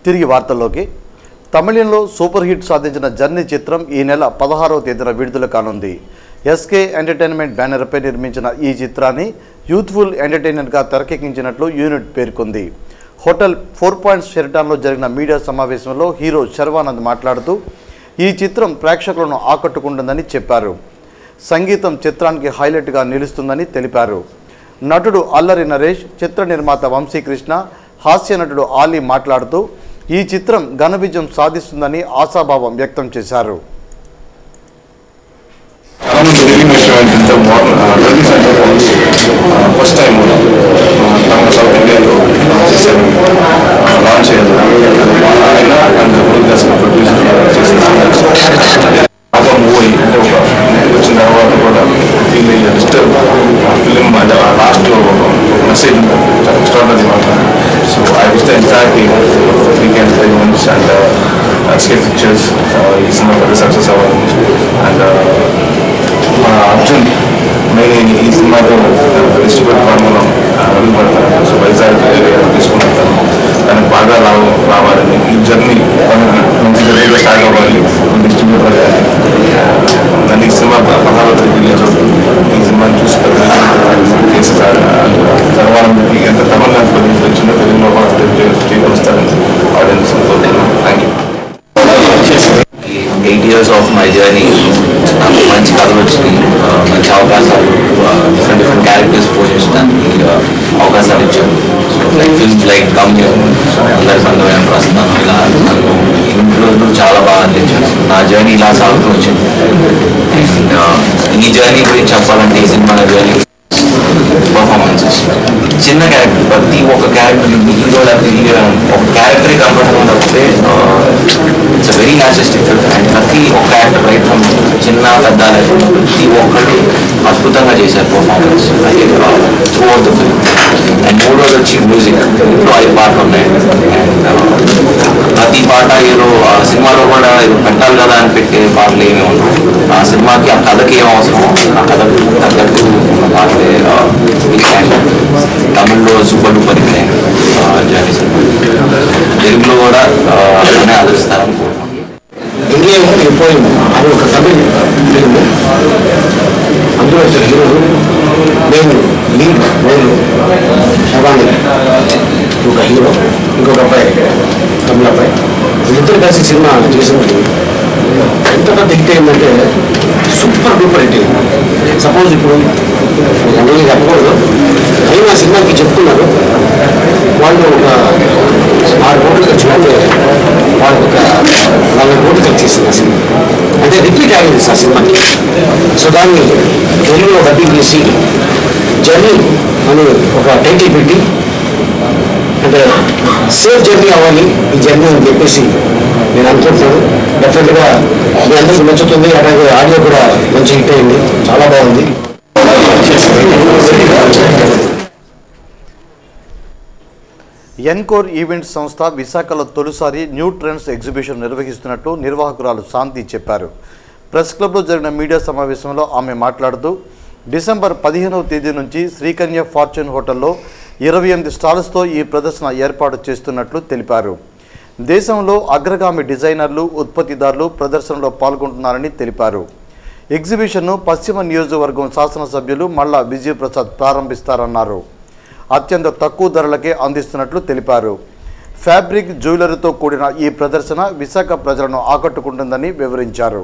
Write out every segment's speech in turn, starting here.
తిరిగి వార్తల్లోకి తమిళంలో సూపర్ హిట్ సాధించిన జర్నీ చిత్రం ఈ నెల 16వ తేదీన విడుదల కానుంది. ఎస్కే ఎంటర్టైన్మెంట్ బ్యానర్పై నిర్మించిన ఈ చిత్రాన్ని యూత్ఫుల్ ఎంటర్టైనర్గా తెరకెక్కించినట్లు యూనిట్ పేర్కొంది. హోటల్ 4 పాయింట్స్ షెరటాన్లో జరిగిన మీడియా సమావేశంలో హీరో శర్వానంద్ మాట్లాడుతూ ఈ చిత్రం ప్రేక్షకులను ఆకట్టుకుంటుందని చెప్పారు. సంగీతం చిత్రానికి హైలైట్గా నిలుస్తుందని తెలిపారు. నటుడు అల్లరి నరేష్, చిత్ర నిర్మాత వంశీకృష్ణ, హాస్య నటుడు ఆలీ మాట్లాడుతూ ఈ చిత్రం ఘన విజయం సాధిస్తుందని ఆశాభావం వ్యక్తం చేశారు. So I wish the entire team for Weekend Films and SK Pictures is a very success and Arjun mainly is my distributor formula so Vizag తీసుకున్నాను తనకు బాగా రావాలని ఈ జర్నీ మంచిగా స్టార్ట్ అవ్వాలి డిస్ట్రిబ్యూటర్ నన్ను ఈ సినిమా 16వ తేదీ రిలీజ్ అవుతుంది. ఈ సినిమాని చూసి చేస్తారు తర్వాత ఎంత తమిళనాడు వచ్చిన తెలుగులో వస్తారని ఆడియన్స్ అనుకుంటున్నాను. Thank you. 8 years of my journey, నాకు మంచి కథలు వచ్చినాయి, మంచి అవకాశాలు, డిఫరెంట్ క్యారెక్టర్స్ పోషించడానికి అవకాశాలు ఇచ్చారు. ఫిల్మ్స్ లైక్ కమ్యూన్, అందరి సంఘమైన ప్రస్థానం, ఇలా నన్ను ఇంట్లో చాలా బాగా అందించారు. నా జర్నీ ఇలా సాగుతూ వచ్చింది. అండ్ ఈ జర్నీ గురించి చెప్పాలంటే ఈ సినిమా జర్నీ పర్ఫార్మెన్సెస్ చిన్న క్యారెక్టర్, ప్రతి ఒక్క క్యారెక్టర్ హీరో లేకపోతే ఒక క్యారెక్టరే కనపడడం తప్పితే it's a very naturalistic film. And ప్రతి ఒక్క యాక్టర్ రైట్ ఫ్రమ్ చిన్న పెద్ద ప్రతి ఒక్కరు అద్భుతంగా చేశారు performance through out the film. And మూడోది వచ్చి మ్యూజిక్, ఇంట్లో 5 పాటలు ఉన్నాయి. అండ్ ప్రతి పాట ఏదో సినిమాలో కూడా ఏదో పెట్టాలి కదా అని పెట్టే పాటలు ఏమీ ఉండవు. ఆ సినిమాకి ఆ కథకి ఏం అవసరం, ఆ కథకు తగ్గట్టు ఉన్న పాటలే. తమిళ్లో super duper hit journey cinema, తెలుగులో కూడా అలానే ఆదరిస్తారని కోరుకుంటున్నాను. ఇండియా పోయింది అది ఒక తమిళ ఫిల్మ్. అందులో హీరోలు నేను లీడ్ రోల్ శర్వానంద్, ఒక హీరో, ఇంకొక అబ్బాయి తమిళ అబ్బాయి, ఇద్దరు కలిసి సినిమా చేసినప్పుడు ఎంత పెద్ద హిట్ అయిందంటే సూపర్ డూపర్ హిట్ అయింది. సపోజ్ ఇప్పుడు అందరికీ చెప్పకూడదు, అయినా సినిమాకి చెప్తున్నారు వాళ్ళు ఒక 6 కోట్లు ఖర్చు పెడితే వాళ్ళకి ఒక 40 కోట్లు ఖర్చు చేసింది ఆ సినిమా. అంటే రిపీట్ అయింది ఆ సినిమాకి. సో దాన్ని తెలుగులో డబ్బింగ్ చేసి జర్నీ అని ఒక టైటిల్ పెట్టి, అంటే సేఫ్ జర్నీ అవ్వాలి ఈ జర్నీ అని చెప్పేసి నేను అనుకుంటున్నాను. డెఫినెట్గా మీ అందరికీ నచ్చుతుంది. అలాగే ఆడియో కూడా మంచి హిట్ అయింది, చాలా బాగుంది. ఎన్కోర్ ఈవెంట్స్ సంస్థ విశాఖలో తొలిసారి న్యూ ట్రెండ్స్ ఎగ్జిబిషన్ నిర్వహిస్తున్నట్లు నిర్వాహకురాలు శాంతి చెప్పారు. ప్రెస్ క్లబ్లో జరిగిన మీడియా సమావేశంలో ఆమె మాట్లాడుతూ డిసెంబర్ 15వ తేదీ నుంచి శ్రీకన్య ఫార్చ్యూన్ హోటల్లో 28 స్టాల్స్తో ఈ ప్రదర్శన ఏర్పాటు చేస్తున్నట్లు తెలిపారు. దేశంలో అగ్రగామి డిజైనర్లు, ఉత్పత్తిదారులు ప్రదర్శనలో పాల్గొంటున్నారని తెలిపారు. ఎగ్జిబిషన్ను పశ్చిమ నియోజకవర్గం శాసనసభ్యులు మల్లా విజయప్రసాద్ ప్రారంభిస్తారన్నారు. అత్యంత తక్కువ ధరలకే అందిస్తున్నట్లు తెలిపారు. ఫ్యాబ్రిక్, జ్యువెలరీతో కూడిన ఈ ప్రదర్శన విశాఖ ప్రజలను ఆకట్టుకుంటుందని వివరించారు.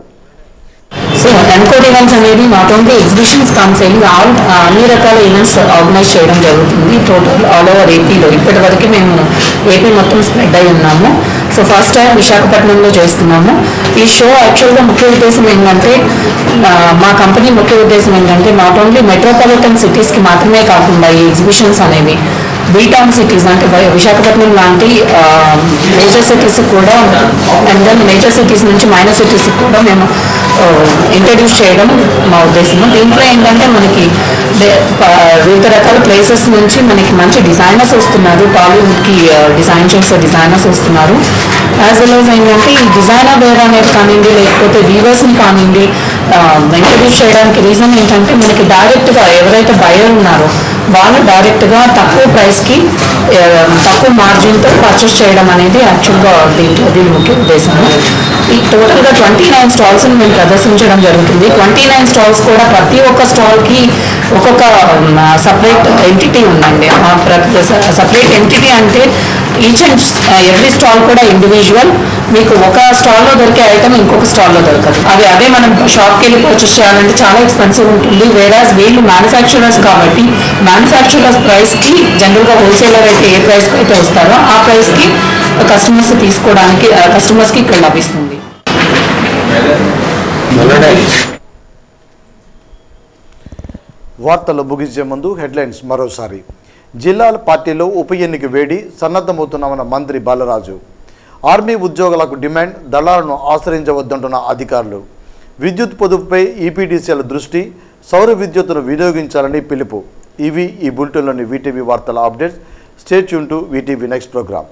సో ఎన్కోర్ ఈవెంట్స్ అనేది నాట్ ఓన్లీ ఎగ్జిబిషన్స్ కౌన్సిలింగ్ అన్ని రకాల ఈవెంట్స్ ఆర్గనైజ్ చేయడం జరుగుతుంది. టోటల్ ఆల్ ఓవర్ ఏపీలో ఇప్పటి వరకు మేము ఏపీ మొత్తం స్ప్రెడ్ అయి ఉన్నాము. సో ఫస్ట్ టైం విశాఖపట్నంలో చేస్తున్నాము. ఈ షో యాక్చువల్గా ముఖ్య ఉద్దేశం ఏంటంటే, మా కంపెనీ ముఖ్య ఉద్దేశం ఏంటంటే నాట్ ఓన్లీ మెట్రోపాలిటన్ సిటీస్కి మాత్రమే కాకుండా ఈ ఎగ్జిబిషన్స్ అనేవి బీటౌన్ సిటీస్ అంటే విశాఖపట్నం లాంటి మేజర్ సిటీస్ కూడా, అండ్ దెన్ మేజర్ సిటీస్ నుంచి మైనర్ సిటీస్కి కూడా మేము ఇంట్రడ్యూస్ చేయడం మా ఉద్దేశము. దీంట్లో ఏంటంటే మనకి వివిధ రకాల ప్లేసెస్ నుంచి మనకి మంచి డిజైనర్స్ వస్తున్నారు, టాలీవుడ్కి డిజైన్ చేసే డిజైనర్స్ వస్తున్నారు. యాజ్ వెల్ యాజ్ ఏంటంటే ఈ డిజైనర్ వేర్ అనేది కానివ్వండి, లేకపోతే వీవర్స్ని కానివ్వండి ఇంట్రడ్యూస్ చేయడానికి రీజన్ ఏంటంటే మనకి డైరెక్ట్గా ఎవరైతే బయర్ ఉన్నారో వాళ్ళు డైరెక్ట్గా తక్కువ ప్రైస్కి తక్కువ మార్జిన్తో పర్చేస్ చేయడం అనేది యాక్చువల్గా దీని ముఖ్య ఉద్దేశం. ఈ టోటల్గా 29 స్టాల్స్ని మేము ప్రదర్శించడం జరుగుతుంది. 29 స్టాల్స్ కూడా ప్రతి ఒక్క స్టాల్కి ఒక్కొక్క సపరేట్ ఎంటిటీ ఉందండి. సపరేట్ ఎంటిటీ అంటే ఈచ్ అండ్ ఎవ్రీ స్టాల్ కూడా ఇండివిజువల్. మీకు ఒక స్టాల్లో దొరికే ఐటమ్ ఇంకొక స్టాల్లో దొరకదు. అదే మనం షాప్కి వెళ్ళి పర్చేస్ చేయాలంటే చాలా ఎక్స్పెన్సివ్ ఉంటుంది. వేరాజ్ వీళ్ళు మ్యానుఫ్యాక్చరర్స్ కాబట్టి మ్యానుఫ్యాక్చరర్స్ ప్రైస్కి జనరల్గా హోల్సేలర్ అయితే ఏ ప్రైస్కి అయితే వస్తారో ఆ ప్రైస్కి కస్టమర్స్ తీసుకోవడానికి కస్టమర్స్కి ఇక్కడ లభిస్తుంది. వార్తలు ముగించే ముందు హెడ్లైన్స్ మరోసారి. జిల్లాల పార్టీలో ఉప ఎన్నిక వేడి సన్నద్ధమవుతున్నామన్న మంత్రి బాలరాజు. ఆర్మీ ఉద్యోగులకు డిమాండ్, దళాలను ఆశ్రయించవద్దంటున్న అధికారులు. విద్యుత్ పొదుపుపై ఈపీడీసీల దృష్టి, సౌర విద్యుత్తును వినియోగించాలని పిలుపు. ఇవి ఈ బులెటిన్లోని వీటీవీ వార్తల updates. Stay tune to VTV next programme.